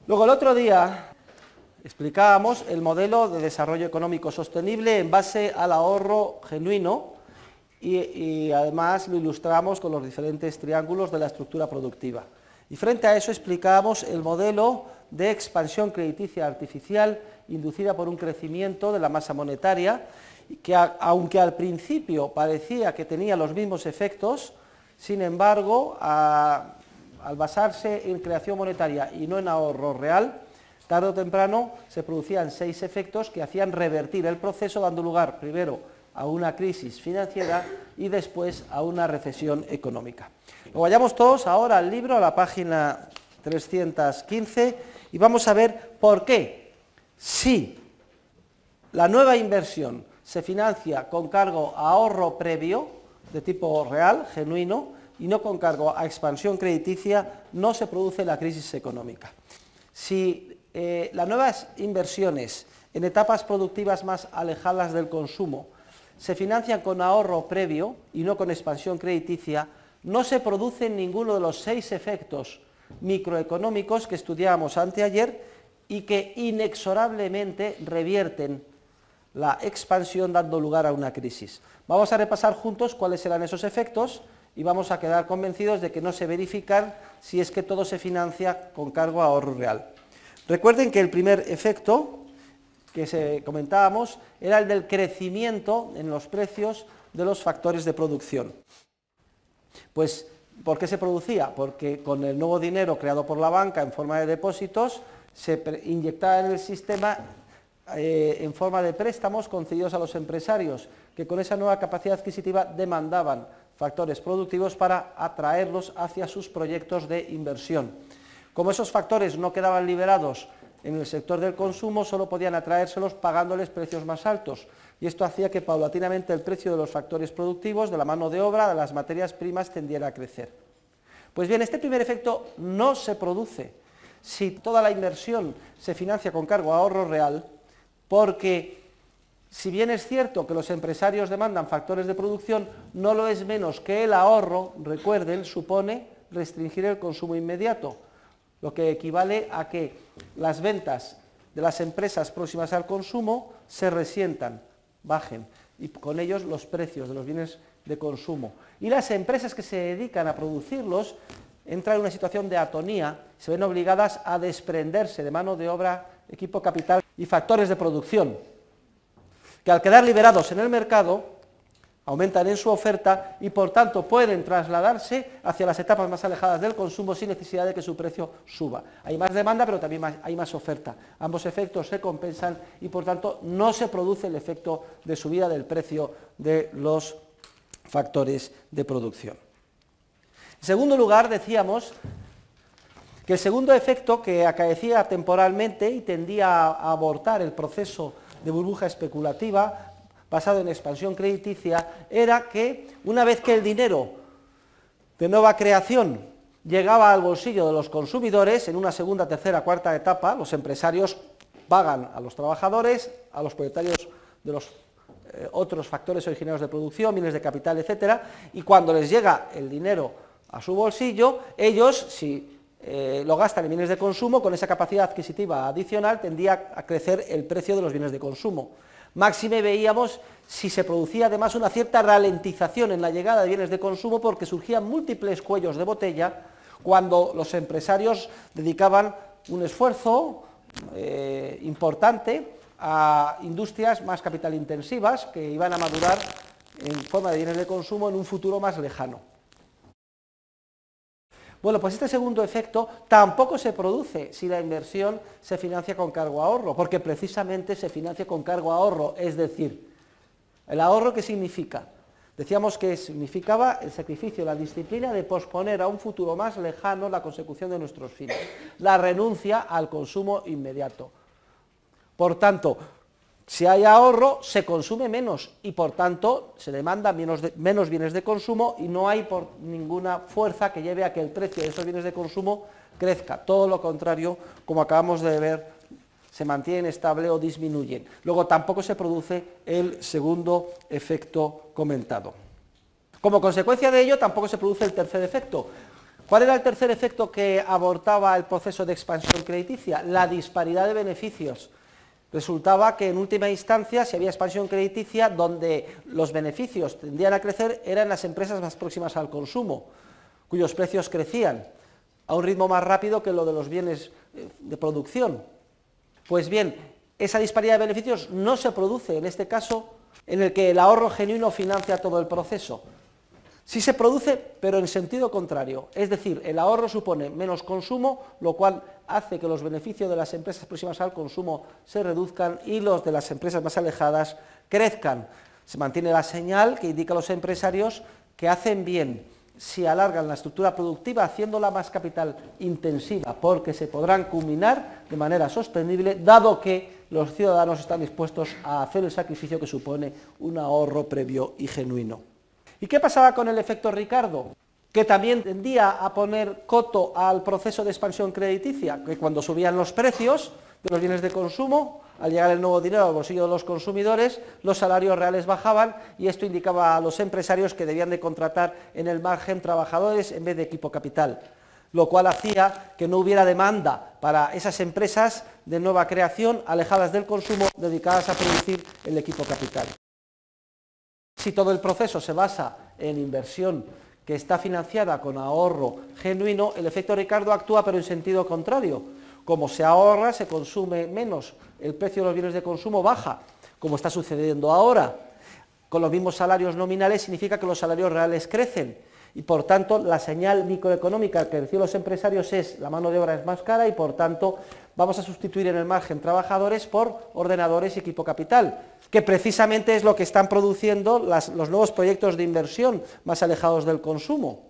Luego el otro día explicábamos el modelo de desarrollo económico sostenible en base al ahorro genuino y además lo ilustramos con los diferentes triángulos de la estructura productiva. Y frente a eso explicábamos el modelo de expansión crediticia artificial inducida por un crecimiento de la masa monetaria, que aunque al principio parecía que tenía los mismos efectos, sin embargo, al basarse en creación monetaria y no en ahorro real, tarde o temprano se producían 6 efectos que hacían revertir el proceso, dando lugar primero a una crisis financiera y después a una recesión económica. Lo vayamos todos ahora al libro, a la página 315, y vamos a ver por qué, si la nueva inversión se financia con cargo a ahorro previo, de tipo real, genuino, y no con cargo a expansión crediticia, no se produce la crisis económica. Si las nuevas inversiones en etapas productivas más alejadas del consumo se financian con ahorro previo y no con expansión crediticia, no se producen ninguno de los 6 efectos microeconómicos que estudiábamos anteayer y que inexorablemente revierten la expansión dando lugar a una crisis. Vamos a repasar juntos cuáles serán esos efectos y vamos a quedar convencidos de que no se verifican si es que todo se financia con cargo a ahorro real. Recuerden que el primer efecto que comentábamos era el del crecimiento en los precios de los factores de producción. Pues, ¿por qué se producía? Porque con el nuevo dinero creado por la banca en forma de depósitos se inyectaba en el sistema en forma de préstamos concedidos a los empresarios, que con esa nueva capacidad adquisitiva demandaban factores productivos para atraerlos hacia sus proyectos de inversión. Como esos factores no quedaban liberados en el sector del consumo, solo podían atraérselos pagándoles precios más altos, y esto hacía que paulatinamente el precio de los factores productivos, de la mano de obra, de las materias primas, tendiera a crecer. Pues bien, este primer efecto no se produce si toda la inversión se financia con cargo a ahorro real, porque si bien es cierto que los empresarios demandan factores de producción, no lo es menos que el ahorro, recuerden, supone restringir el consumo inmediato, lo que equivale a que las ventas de las empresas próximas al consumo se resientan, bajen, y con ellos los precios de los bienes de consumo. Y las empresas que se dedican a producirlos entran en una situación de atonía, se ven obligadas a desprenderse de mano de obra, equipo, capital y factores de producción, que al quedar liberados en el mercado aumentan en su oferta y por tanto pueden trasladarse hacia las etapas más alejadas del consumo sin necesidad de que su precio suba. Hay más demanda, pero también hay más oferta. Ambos efectos se compensan y por tanto no se produce el efecto de subida del precio de los factores de producción. En segundo lugar, decíamos que el segundo efecto, que acaecía temporalmente y tendía a abortar el proceso de burbuja especulativa basado en expansión crediticia, era que una vez que el dinero de nueva creación llegaba al bolsillo de los consumidores, en una segunda, tercera, cuarta etapa, los empresarios pagan a los trabajadores, a los propietarios de los otros factores originarios de producción, bienes de capital, etcétera, y cuando les llega el dinero a su bolsillo, ellos, si lo gastan en bienes de consumo, con esa capacidad adquisitiva adicional tendría a crecer el precio de los bienes de consumo. Máxime veíamos si se producía además una cierta ralentización en la llegada de bienes de consumo porque surgían múltiples cuellos de botella cuando los empresarios dedicaban un esfuerzo importante a industrias más capitalintensivas que iban a madurar en forma de bienes de consumo en un futuro más lejano. Bueno, pues este segundo efecto tampoco se produce si la inversión se financia con cargo a ahorro, porque precisamente se financia con cargo a ahorro, es decir, ¿el ahorro qué significa? Decíamos que significaba el sacrificio, la disciplina de posponer a un futuro más lejano la consecución de nuestros fines, la renuncia al consumo inmediato. Por tanto, si hay ahorro, se consume menos y por tanto se demanda menos bienes de consumo y no hay por ninguna fuerza que lleve a que el precio de esos bienes de consumo crezca. Todo lo contrario, como acabamos de ver, se mantienen estable o disminuyen. Luego tampoco se produce el segundo efecto comentado. Como consecuencia de ello, tampoco se produce el tercer efecto. ¿Cuál era el tercer efecto que abortaba el proceso de expansión crediticia? La disparidad de beneficios. Resultaba que en última instancia, si había expansión crediticia, donde los beneficios tendían a crecer eran las empresas más próximas al consumo, cuyos precios crecían a un ritmo más rápido que lo de los bienes de producción. Pues bien, esa disparidad de beneficios no se produce en este caso en el que el ahorro genuino financia todo el proceso. Sí se produce, pero en sentido contrario, es decir, el ahorro supone menos consumo, lo cual hace que los beneficios de las empresas próximas al consumo se reduzcan y los de las empresas más alejadas crezcan. Se mantiene la señal que indica a los empresarios que hacen bien si alargan la estructura productiva haciéndola más capital intensiva, porque se podrán culminar de manera sostenible, dado que los ciudadanos están dispuestos a hacer el sacrificio que supone un ahorro previo y genuino. ¿Y qué pasaba con el efecto Ricardo? Que también tendía a poner coto al proceso de expansión crediticia, que cuando subían los precios de los bienes de consumo, al llegar el nuevo dinero al bolsillo de los consumidores, los salarios reales bajaban y esto indicaba a los empresarios que debían de contratar en el margen trabajadores en vez de equipo capital, lo cual hacía que no hubiera demanda para esas empresas de nueva creación alejadas del consumo dedicadas a producir el equipo capital. Si todo el proceso se basa en inversión que está financiada con ahorro genuino, el efecto Ricardo actúa pero en sentido contrario. Como se ahorra, se consume menos, el precio de los bienes de consumo baja, como está sucediendo ahora. Con los mismos salarios nominales significa que los salarios reales crecen y por tanto la señal microeconómica que reciben los empresarios es la mano de obra es más cara y por tanto vamos a sustituir en el margen trabajadores por ordenadores y equipo capital, que precisamente es lo que están produciendo los nuevos proyectos de inversión más alejados del consumo.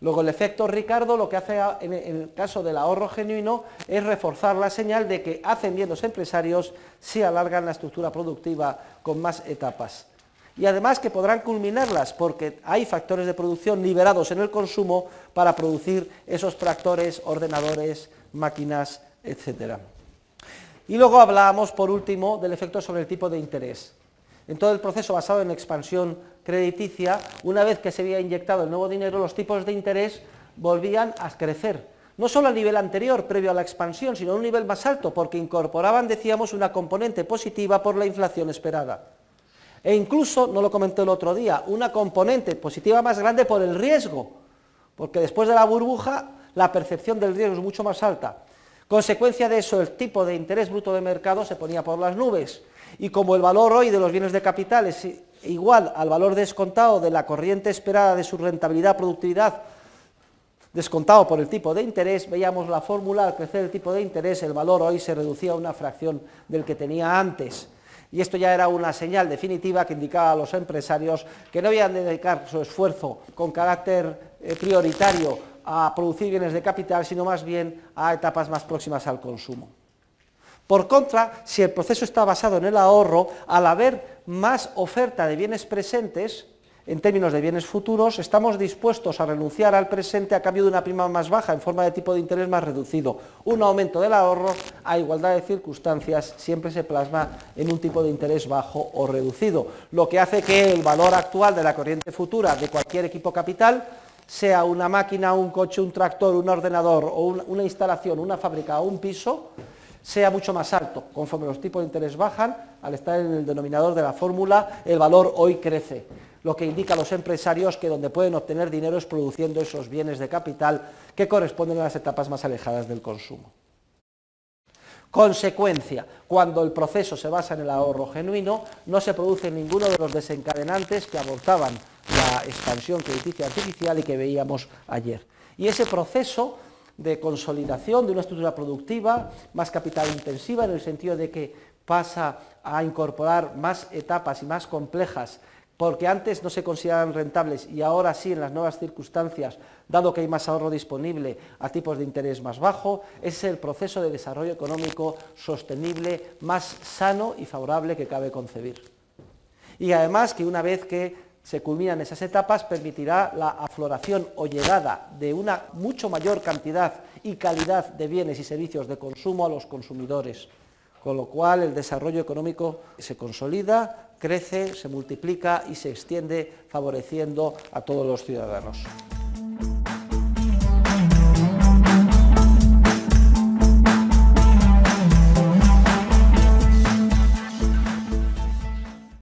Luego el efecto Ricardo lo que hace en el caso del ahorro genuino es reforzar la señal de que hacen bien los empresarios si alargan la estructura productiva con más etapas. Y además que podrán culminarlas porque hay factores de producción liberados en el consumo para producir esos tractores, ordenadores, máquinas, etc. Y luego hablábamos por último del efecto sobre el tipo de interés. En todo el proceso basado en expansión crediticia, una vez que se había inyectado el nuevo dinero, los tipos de interés volvían a crecer. No solo al nivel anterior, previo a la expansión, sino a un nivel más alto, porque incorporaban, decíamos, una componente positiva por la inflación esperada. E incluso, no lo comenté el otro día, una componente positiva más grande por el riesgo, porque después de la burbuja la percepción del riesgo es mucho más alta. Consecuencia de eso, el tipo de interés bruto de mercado se ponía por las nubes, y como el valor hoy de los bienes de capital es igual al valor descontado de la corriente esperada de su rentabilidad, productividad, descontado por el tipo de interés, veíamos la fórmula, al crecer el tipo de interés, el valor hoy se reducía a una fracción del que tenía antes. Y esto ya era una señal definitiva que indicaba a los empresarios que no habían de dedicar su esfuerzo con carácter prioritario a producir bienes de capital, sino más bien a etapas más próximas al consumo. Por contra, si el proceso está basado en el ahorro, al haber más oferta de bienes presentes, en términos de bienes futuros, estamos dispuestos a renunciar al presente a cambio de una prima más baja en forma de tipo de interés más reducido. Un aumento del ahorro, a igualdad de circunstancias, siempre se plasma en un tipo de interés bajo o reducido, lo que hace que el valor actual de la corriente futura de cualquier equipo capital, sea una máquina, un coche, un tractor, un ordenador o una instalación, una fábrica o un piso, sea mucho más alto. Conforme los tipos de interés bajan, al estar en el denominador de la fórmula, el valor hoy crece, lo que indica a los empresarios que donde pueden obtener dinero es produciendo esos bienes de capital que corresponden a las etapas más alejadas del consumo. Consecuencia, cuando el proceso se basa en el ahorro genuino, no se produce ninguno de los desencadenantes que abortaban la expansión crediticia artificial y que veíamos ayer. Y ese proceso de consolidación de una estructura productiva más capital intensiva, en el sentido de que pasa a incorporar más etapas y más complejas, porque antes no se consideraban rentables y ahora sí en las nuevas circunstancias, dado que hay más ahorro disponible a tipos de interés más bajo, es el proceso de desarrollo económico sostenible más sano y favorable que cabe concebir. Y además que una vez que se culminan esas etapas, permitirá la afloración o llegada de una mucho mayor cantidad y calidad de bienes y servicios de consumo a los consumidores, con lo cual el desarrollo económico se consolida, crece, se multiplica y se extiende, favoreciendo a todos los ciudadanos.